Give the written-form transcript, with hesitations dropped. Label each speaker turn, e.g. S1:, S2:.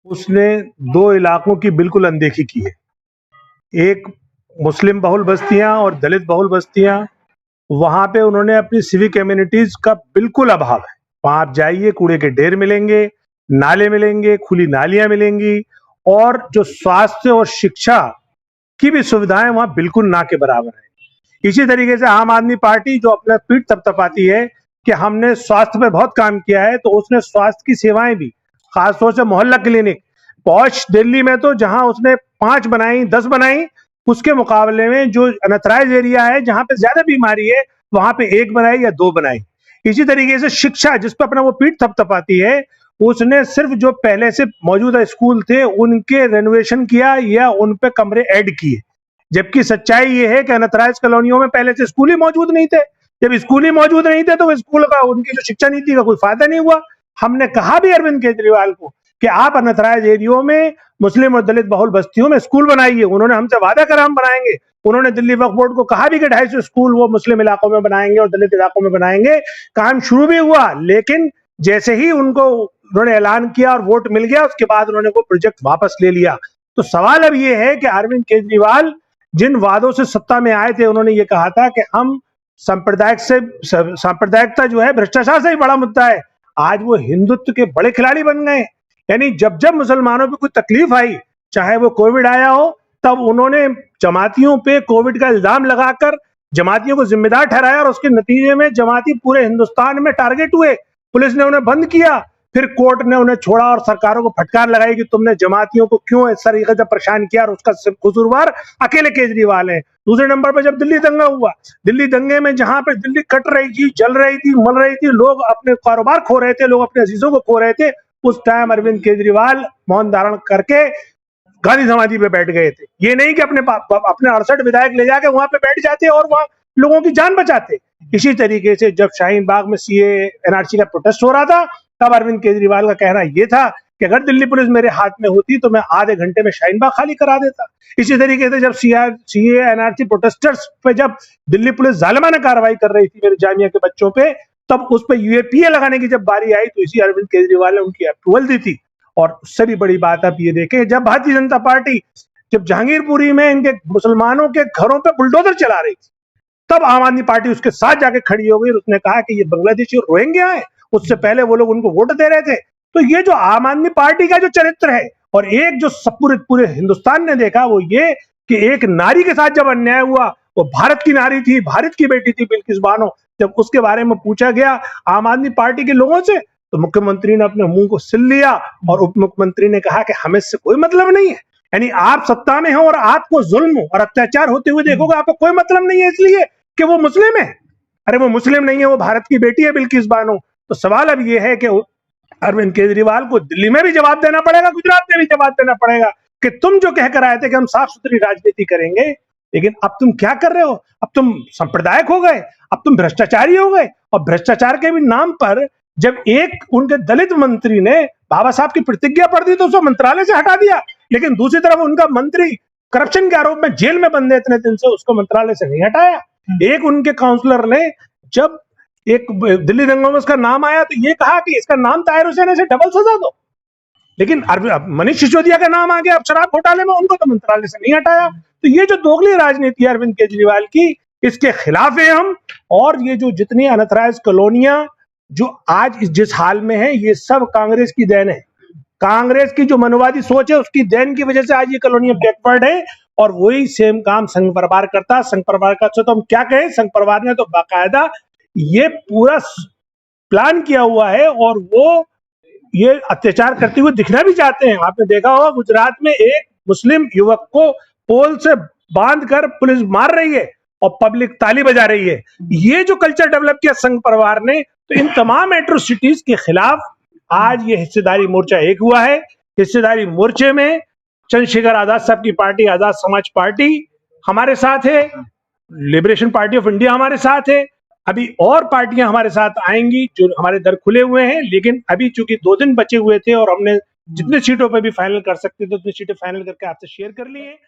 S1: उसने दो इलाकों की बिल्कुल अनदेखी की है। एक मुस्लिम बहुल बस्तियां और दलित बहुल बस्तियां, वहां पे उन्होंने अपनी सिविक एम्यूनिटीज का बिल्कुल अभाव है। वहां आप जाइए, कूड़े के ढेर मिलेंगे, नाले मिलेंगे, खुली नालियां मिलेंगी, और जो स्वास्थ्य और शिक्षा की भी सुविधाएं वहां बिल्कुल ना के बराबर है। इसी तरीके से आम आदमी पार्टी जो अपना पीठ थपथपाती है कि हमने स्वास्थ्य पे बहुत काम किया है, तो उसने स्वास्थ्य की सेवाएं भी, खासतौर से मोहल्ला क्लिनिक, पौष दिल्ली में तो जहां उसने 5 बनाई, 10 बनाई, उसके मुकाबले में जो अनथराइज एरिया है जहां पे ज्यादा बीमारी है, वहां पे 1 बनाई या 2 बनाई। इसी तरीके से शिक्षा, जिस पर अपना वो पीठ थपथपाती है, उसने सिर्फ जो पहले से मौजूदा स्कूल थे उनके रेनोवेशन किया या उन पे कमरे ऐड किए, जबकि सच्चाई ये है कि अनथराइज कॉलोनियों में पहले से स्कूल ही मौजूद नहीं थे। जब स्कूल ही मौजूद नहीं थे तो स्कूल का, उनकी जो शिक्षा नीति का कोई फायदा नहीं हुआ। हमने कहा भी अरविंद केजरीवाल को कि आप अनथराइज एरियो में, मुस्लिम और दलित बहुल बस्तियों में स्कूल बनाइए। उन्होंने हमसे वादा करा हम बनाएंगे। उन्होंने दिल्ली वक्फ बोर्ड को कहा भी कि 250 स्कूल वो मुस्लिम इलाकों में बनाएंगे और दलित इलाकों में बनाएंगे। काम शुरू भी हुआ, लेकिन जैसे ही उनको उन्होंने ऐलान किया और वोट मिल गया, उसके बाद उन्होंने वो प्रोजेक्ट वापस ले लिया। तो सवाल अब ये है कि अरविंद केजरीवाल जिन वादों से सत्ता में आए थे, उन्होंने ये कहा था कि हम सांप्रदायिकता जो है भ्रष्टाचार से ही बड़ा मुद्दा है। आज वो हिंदुत्व के बड़े खिलाड़ी बन गए। यानी जब जब मुसलमानों पे कोई तकलीफ आई, चाहे वो कोविड आया हो, तब उन्होंने जमातियों पे कोविड का इल्जाम लगाकर जमातियों को जिम्मेदार ठहराया, और उसके नतीजे में जमाती पूरे हिंदुस्तान में टारगेट हुए। पुलिस ने उन्हें बंद किया, फिर कोर्ट ने उन्हें छोड़ा और सरकारों को फटकार लगाई कि तुमने जमातियों को क्यों इस तरीके से परेशान किया, और उसका कसूरवार अकेले केजरीवाल है। दूसरे नंबर पर जब दिल्ली दंगा हुआ, दिल्ली दंगे में जहां पे दिल्ली कट रही थी, जल रही थी, मल रही थी, लोग अपने कारोबार खो रहे थे, लोग अपने अजीजों को खो रहे थे, उस टाइम अरविंद केजरीवाल मौन धारण करके गांधी समाधि पे बैठ गए थे। ये नहीं कि अपने 68 विधायक ले जाके वहां पे बैठ जाते और वहां लोगों की जान बचाते। इसी तरीके से जब शाहीन बाग में सीए एनआरसी का प्रोटेस्ट हो रहा था, तब अरविंद केजरीवाल का कहना यह था कि अगर दिल्ली पुलिस मेरे हाथ में होती तो मैं आधे घंटे में शाहीन बाग खाली करा देता। इसी तरीके से जब सीए एनआरसी प्रोटेस्टर्स पे जब दिल्ली पुलिस जालिमाना कार्रवाई कर रही थी मेरे जामिया के बच्चों पे, तब उस पर यूएपीए लगाने की जब बारी आई, तो इसी अरविंद केजरीवाल ने उनकी अप्रूवल दी थी। और उससे भी बड़ी बात आप ये देखें, जब भारतीय जनता पार्टी जब जहांगीरपुरी में इनके मुसलमानों के घरों पे बुलडोजर चला रही थी, तब आम आदमी पार्टी उसके साथ जाके खड़ी हो गई और उसने कहा कि ये बांग्लादेशी और रोहिंग्या है। उससे पहले वो लोग उनको वोट दे रहे थे। तो ये जो आम आदमी पार्टी का जो चरित्र है, और एक जो पूरे हिंदुस्तान ने देखा, वो ये कि एक नारी के साथ जब अन्याय हुआ, वो भारत की नारी थी, भारत की बेटी थी बिल्किस बानो, जब उसके बारे में पूछा गया आम आदमी पार्टी के लोगों से, तो मुख्यमंत्री ने अपने मुंह को सिल लिया और उप मुख्यमंत्री ने कहा कि हमें इससे कोई मतलब नहीं है। यानी आप सत्ता में हो और आपको जुल्म और अत्याचार होते हुए देखोगे, आपको कोई मतलब नहीं है इसलिए कि वो मुस्लिम है। अरे वो मुस्लिम नहीं है, वो भारत की बेटी है बिल्किस बानो। तो सवाल अब ये है कि अरविंद केजरीवाल को दिल्ली में भी जवाब देना पड़ेगा, गुजरात में भी जवाब देना पड़ेगा कि तुम जो कहकर आए थे कि हम साफ सुथरी राजनीति करेंगे, लेकिन अब तुम क्या कर रहे हो? अब तुम सांप्रदायिक हो गए, अब तुम भ्रष्टाचारी हो गए। और भ्रष्टाचार के भी नाम पर जब एक उनके दलित मंत्री ने बाबा साहब की प्रतिज्ञा पढ़ दी तो उसको मंत्रालय से हटा दिया, लेकिन दूसरी तरफ उनका मंत्री करप्शन के आरोप में जेल में बंद है इतने दिन से, उसको मंत्रालय से नहीं हटाया। एक उनके काउंसलर ने जब एक दिल्ली दंगों में उसका नाम आया तो ये कहा कि इसका नाम ताहिर हुसैन है, इसे डबल सजा दो। लेकिन मनीष सिसोदिया का नाम आ गया अब शराब घोटाले में, उनको तो मंत्रालय से नहीं हटाया। तो ये जो दोगली राजनीति है अरविंद केजरीवाल की, इसके खिलाफ है हम। और ये जो जितनी अनथराइज कॉलोनियां जो आज जिस हाल में है, ये सब कांग्रेस की देन है। कांग्रेस की जो मनोवादी सोच है उसकी देन की वजह से आज ये कॉलोनियां बैकवर्ड है। और वही सेम काम संघ परिवार करता। संघ परिवार का तो हम क्या कहें, संघ परिवार ने तो बाकायदा ये पूरा प्लान किया हुआ है और वो ये अत्याचार करते हुए दिखना भी चाहते हैं। आपने देखा होगा गुजरात में एक मुस्लिम युवक को पोल से बांधकर पुलिस मार रही है और पब्लिक ताली बजा रही है। ये जो कल्चर डेवलप किया संघ परिवार ने, तो इन तमाम एट्रोसिटीज के खिलाफ आज ये हिस्सेदारी मोर्चा एक हुआ है। हिस्सेदारी मोर्चे में चंद्रशेखर आजाद साहब की पार्टी आजाद समाज पार्टी हमारे साथ है, लिबरेशन पार्टी ऑफ इंडिया हमारे साथ है, अभी और पार्टियां हमारे साथ आएंगी जो हमारे दर खुले हुए हैं। लेकिन अभी चूंकि 2 दिन बचे हुए थे और हमने जितने सीटों पर भी फाइनल कर सकते थे उतनी सीटें फाइनल करके आपसे शेयर कर ली है।